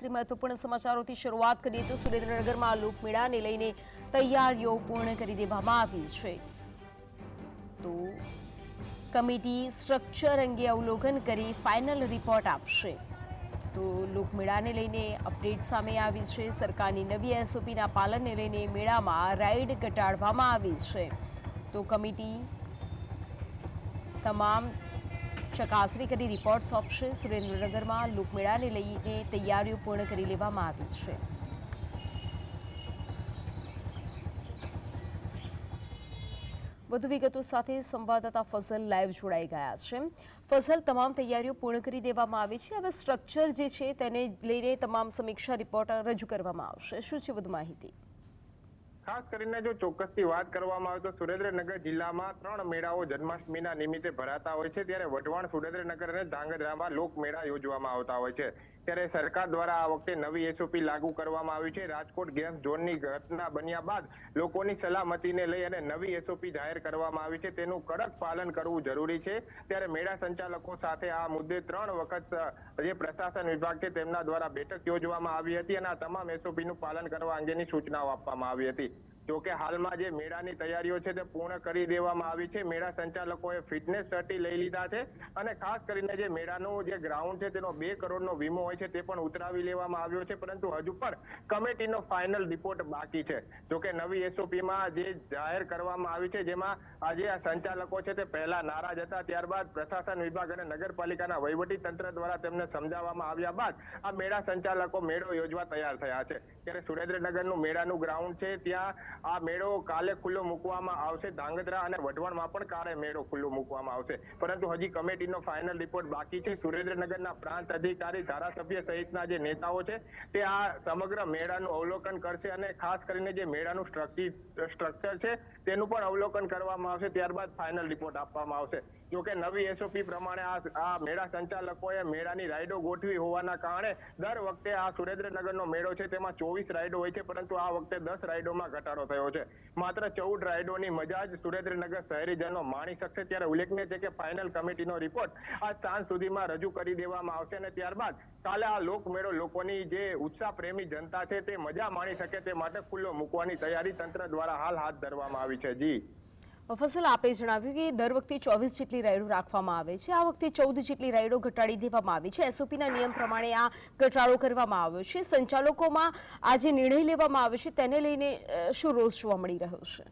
મહત્વપૂર્ણ સમાચારોથી શરૂઆત કરીએ તો સુરેન્દ્રનગરમાં લોકમેળાને લઈને તૈયારીઓ પૂર્ણ કરી દેવામાં આવી છે. તો કમિટી સ્ટ્રક્ચર અંગે અવલોકન કરી ફાઇનલ રિપોર્ટ આપશે. તો લોકમેળાને લઈને અપડેટ સામે આવી છે. સરકારની નવી એસઓપીના પાલનને લઈને મેળામાં રાઇડ ઘટાડવામાં આવી છે. તો કમિટી તમામ ચકાસણી કરી રિપોર્ટ સોંપશે. સુરેન્દ્રનગરમાં લોકમેળાને લઈને તૈયારીઓ પૂર્ણ કરી લેવામાં આવી છે. વધુ વિગતો સાથે સંવાદદાતા ફઝલ લાઈવ જોડાઈ ગયા છે. ફઝલ, તમામ તૈયારીઓ પૂર્ણ કરી દેવામાં આવી છે. હવે સ્ટ્રક્ચર જે છે તેને લઈને તમામ સમીક્ષા રિપોર્ટ રજૂ કરવામાં આવશે. શું છે વધુ માહિતી? ખાસ કરીને જો ચોક્કસથી વાત કરવામાં આવે તો સુરેન્દ્રનગર જિલ્લામાં 3 મેળાઓ જન્માષ્ટમીના નિમિત્તે ભરાતા હોય છે. ત્યારે વઢવાણ, સુરેન્દ્રનગર અને ધાંગધ્રામાં લોકમેળા યોજવામાં આવતા હોય છે. ત્યારે સરકાર દ્વારા આ વખતે નવી એસઓપી લાગુ કરવામાં આવી છે. રાજકોટ ગેસ ઝોનની ઘટના બન્યા બાદ લોકોની સલામતીને લઈ અને નવી એસઓપી જાહેર કરવામાં આવી છે. તેનું કડક પાલન કરવું જરૂરી છે. ત્યારે મેળા સંચાલકો સાથે આ મુદ્દે 3 વખત જે પ્રશાસન વિભાગ છે તેમના દ્વારા બેઠક યોજવામાં આવી હતી અને આ તમામ એસઓપીનું પાલન કરવા અંગેની સૂચનાઓ આપવામાં આવી હતી. જોકે હાલમાં જે મેળાની તૈયારીઓ છે તે પૂર્ણ કરી દેવામાં આવી છે. મેળા સંચાલકોએ ફિટનેસ સર્ટી લઈ લીધા છે અને ખાસ કરીને જે મેળાનું જે ગ્રાઉન્ડ છે તેનો 2 કરોડનો વીમો હોય છે તે પણ ઉતરાવી લેવામાં આવ્યો છે. પરંતુ હજુ પણ કમિટીનો ફાઇનલ રિપોર્ટ બાકી છે. જોકે નવી એસઓપીમાં જે જાહેર કરવામાં આવી છે જેમાં આજે આ સંચાલકો છે તે પહેલા નારાજ હતા, ત્યારબાદ પ્રશાસન વિભાગ અને નગરપાલિકાના વહીવટી તંત્ર દ્વારા તેમને સમજાવવામાં આવ્યા બાદ આ મેળા સંચાલકો મેળો યોજવા તૈયાર થયા છે. ત્યારે સુરેન્દ્રનગરનું મેળાનું ગ્રાઉન્ડ છે ત્યાં આ મેળો કાલે ખુલ્લો મૂકવામાં આવશે. ધાંગધ્રા અને વઢવાણમાં પણ કાલે મેળો ખુલ્લો મૂકવામાં આવશે. પરંતુ હજી કમિટીનો ફાઇનલ રિપોર્ટ બાકી છે. સુરેન્દ્રનગરના પ્રાંત અધિકારી, ધારાસભ્ય સહિતના જે નેતાઓ છે તે આ સમગ્ર મેળાનું અવલોકન કરશે અને ખાસ કરીને જે મેળાનું સ્ટ્રક્ચર છે તેનું પણ અવલોકન કરવામાં આવશે. ત્યારબાદ ફાઇનલ રિપોર્ટ આપવામાં આવશે. જોકે નવી એસઓપી પ્રમાણે આ મેળા સંચાલકોએ મેળાની રાઇડો ગોઠવી હોવાના કારણે દર વખતે આ સુરેન્દ્રનગરનો મેળો છે તેમાં 24 રાઇડો હોય છે, પરંતુ આ વખતે 10 રાઇડોમાં ઘટાડો થયો છે. માત્ર 14 રાઇડોની મજા જ સુરેન્દ્રનગર શહેરીજનો માણી શકશે. ત્યારે ઉલ્લેખનીય છે કે ફાઇનલ કમિટીનો રિપોર્ટ આ સાંજ સુધીમાં રજૂ કરી દેવામાં આવશે અને ત્યારબાદ કાલે આ લોકમેળો લોકોની જે ઉત્સાહ પ્રેમી જનતા છે તે મજા માણી શકે તે માટે ખુલ્લો મૂકવાની તૈયારી તંત્ર દ્વારા હાલ હાથ ધરવામાં આવી છે. જી ફસલ, આપે જણાવ્યું કે દર વખતે 24 જેટલી રાઇડો રાખવામાં આવે છે. આ વખતે 14 જેટલી રાઇડો ઘટાડી દેવામાં આવી છે. એસઓપીના નિયમ પ્રમાણે આ ઘટાડો કરવામાં આવ્યો છે. સંચાલકોમાં આ જે નિર્ણય લેવામાં આવ્યો છે તેને લઈને શું રોષ જોવા મળી રહ્યો છે?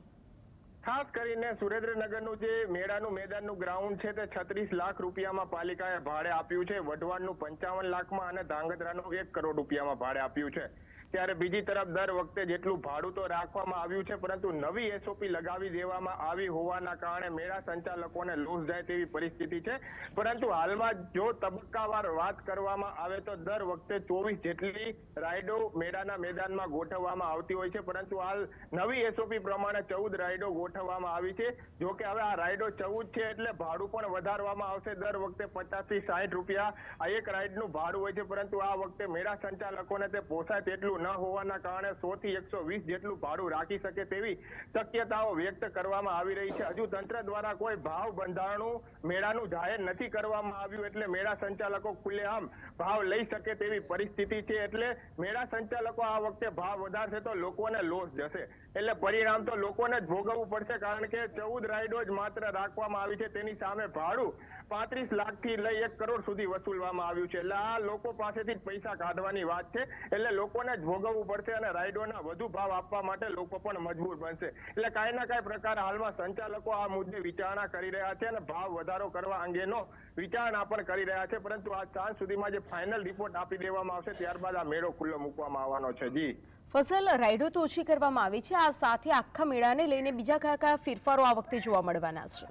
ખાસ કરીને સુરેન્દ્રનગરનું જે મેળાનું મેદાનનું ગ્રાઉન્ડ છે તે 36 લાખ રૂપિયામાં પાલિકાએ ભાડે આપ્યું છે. વઢવાણનું 55 લાખમાં અને ધાંગધ્રાનું 1 કરોડ રૂપિયામાં ભાડે આપ્યું છે. ત્યારે બીજી તરફ દર વખતે જેટલું ભાડું તો રાખવામાં આવ્યું છે, પરંતુ નવી એસઓપી લગાવી દેવામાં આવી હોવાના કારણે મેળા સંચાલકોને લોસ જાય તેવી પરિસ્થિતિ છે. પરંતુ હાલમાં જો તબક્કાવાર વાત કરવામાં આવે તો દર વખતે 24 જેટલી રાઇડો મેળાના મેદાનમાં ગોઠવવામાં આવતી હોય છે, પરંતુ હાલ નવી એસઓપી પ્રમાણે 14 રાઇડો ગોઠવવામાં આવી છે. જો કે હવે આ રાઇડો 14 છે એટલે ભાડું પણ વધારવામાં આવશે. દર વખતે 50 થી 60 રૂપિયા આ એક રાઇડનું ભાડું હોય છે, પરંતુ આ વખતે મેળા સંચાલકોને તે પોસાય તેટલું ન હોવાના કારણે 100 થી 120 જેટલું ભાડું રાખી શકે તેવી શક્યતાઓ વ્યક્ત કરવામાં આવી રહી છે. હજુ તંત્ર દ્વારા કોઈ ભાવ બંધારણું મેળાનું જાહેર નથી કરવામાં આવ્યું, એટલે મેળા સંચાલકો ખુલ્લેઆમ ભાવ લઈ શકે તેવી પરિસ્થિતિ છે. એટલે મેળા સંચાલકો આ વખતે ભાવ વધારશે તો લોકોને લોસ જશે, એટલે પરિણામ તો લોકોને જ ભોગવવું પડશે. કારણ કે 14 રાઇડો જ માત્ર રાખવામાં આવી છે, તેની સામે ભાડું 35 લાખથી લઈ 1 કરોડ સુધી વસૂલવામાં આવ્યું છે. એટલે આ લોકો પાસેથી જ પૈસા કાઢવાની વાત છે, એટલે લોકોને જ ભોગવવું પડશે અને રાઇડોના વધુ ભાવ આપવા માટે લોકો પણ મજબૂર બનશે. એટલે કાંઈ ના કાંઈ પ્રકારે હાલમાં સંચાલકો આ મુદ્દે વિચારણા કરી રહ્યા છે અને ભાવ વધારો કરવા અંગેનો વિચારણા પણ કરી રહ્યા છે. પરંતુ આ સાંજ સુધીમાં જે ફાઇનલ રિપોર્ટ આપી દેવામાં આવશે ત્યારબાદ આ મેળો ખુલ્લો મૂકવામાં આવવાનો છે. જી ફસલ, રાઇડો તો ઓછી કરવામાં આવી છે. આ સાથે આખા મેળાને લઈને બીજા કયા કયા ફેરફારો આ વખતે જોવા મળવાના છે?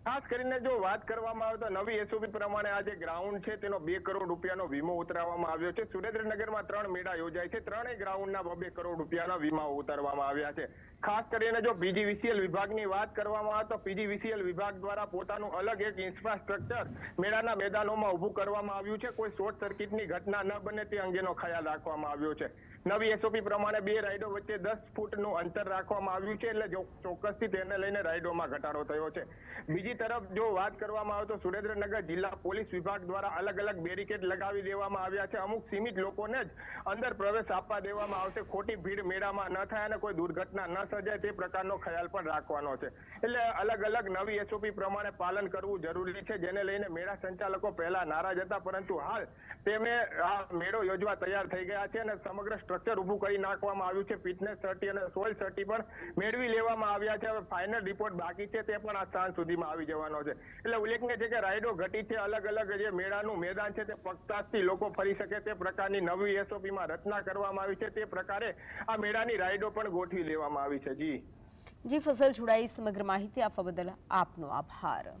ખાસ કરીને જો વાત કરવામાં આવે તો નવી એસઓપી પ્રમાણે આ જે ગ્રાઉન્ડ છે તેનો 2 કરોડ રૂપિયાનો વીમો ઉતરાવવામાં આવ્યો છે. સુરેન્દ્રનગરમાં 3 મેળા યોજાય છે, 3 ગ્રાઉન્ડના 2 કરોડ રૂપિયાના વીમાઓ ઉતારવામાં આવ્યા છે. ખાસ કરીને જો પીજીવીસીએલ વિભાગની વાત કરવામાં આવે તો પીજીવીસીએલ વિભાગ દ્વારા પોતાનું અલગ એક ઇન્ફ્રાસ્ટ્રક્ચર મેળાના મેદાનોમાં ઊભું કરવામાં આવ્યું છે. કોઈ શોર્ટ સર્કિટની ઘટના ન બને તે અંગેનો ખ્યાલ રાખવામાં આવ્યો છે. નવી એસઓપી પ્રમાણે બે રાઇડો વચ્ચે 10 ફૂટનું અંતર રાખવામાં આવ્યું છે, એટલે ચોક્કસથી તેને લઈને રાઇડોમાં ઘટાડો થયો છે. બીજી તરફ જો વાત કરવામાં આવે તો સુરેન્દ્રનગર જિલ્લા પોલીસ વિભાગ દ્વારા અલગ અલગ બેરિકેડ લગાવી દેવામાં આવ્યા છે. અમુક સીમિત લોકોને જ અંદર પ્રવેશ આપવા દેવામાં આવશે. ખોટી ભીડ મેળામાં ન થાય અને કોઈ દુર્ઘટના ન સર્જાય તે પ્રકારનો ખ્યાલ પણ રાખવાનો છે. એટલે અલગ અલગ નવી એસઓપી પ્રમાણે પાલન કરવું જરૂરી છે, જેને લઈને મેળા સંચાલકો પહેલા નારાજ હતા, પરંતુ હાલ તેમને આ મેળો યોજવા તૈયાર થઈ ગયા છે અને સમગ્ર સ્ટ્રક્ચર ઊભું કરી નાખવામાં આવ્યું છે. ફિટનેસ સર્ટી અને સોઇલ સર્ટી પણ મેળવી લેવામાં આવ્યા છે. હવે ફાઇનલ રિપોર્ટ બાકી છે, તે પણ આ સાંજ સુધીમાં આવી જવાનો છે. એટલે ઉલ્લેખનીય છે કે રાઇડો ઘટી છે. અલગ અલગ જે મેળાનું મેદાન છે તે પગતાથી લોકો ફરી શકે તે પ્રકારની નવી એસઓપીમાં રચના કરવામાં આવી છે. તે પ્રકારે આ મેળાની રાઇડો પણ ગોઠવી લેવામાં આવી છે. જી ફસલ છુડાઈ સમગ્ર માહિતી આપવા બદલ આપનો આભાર.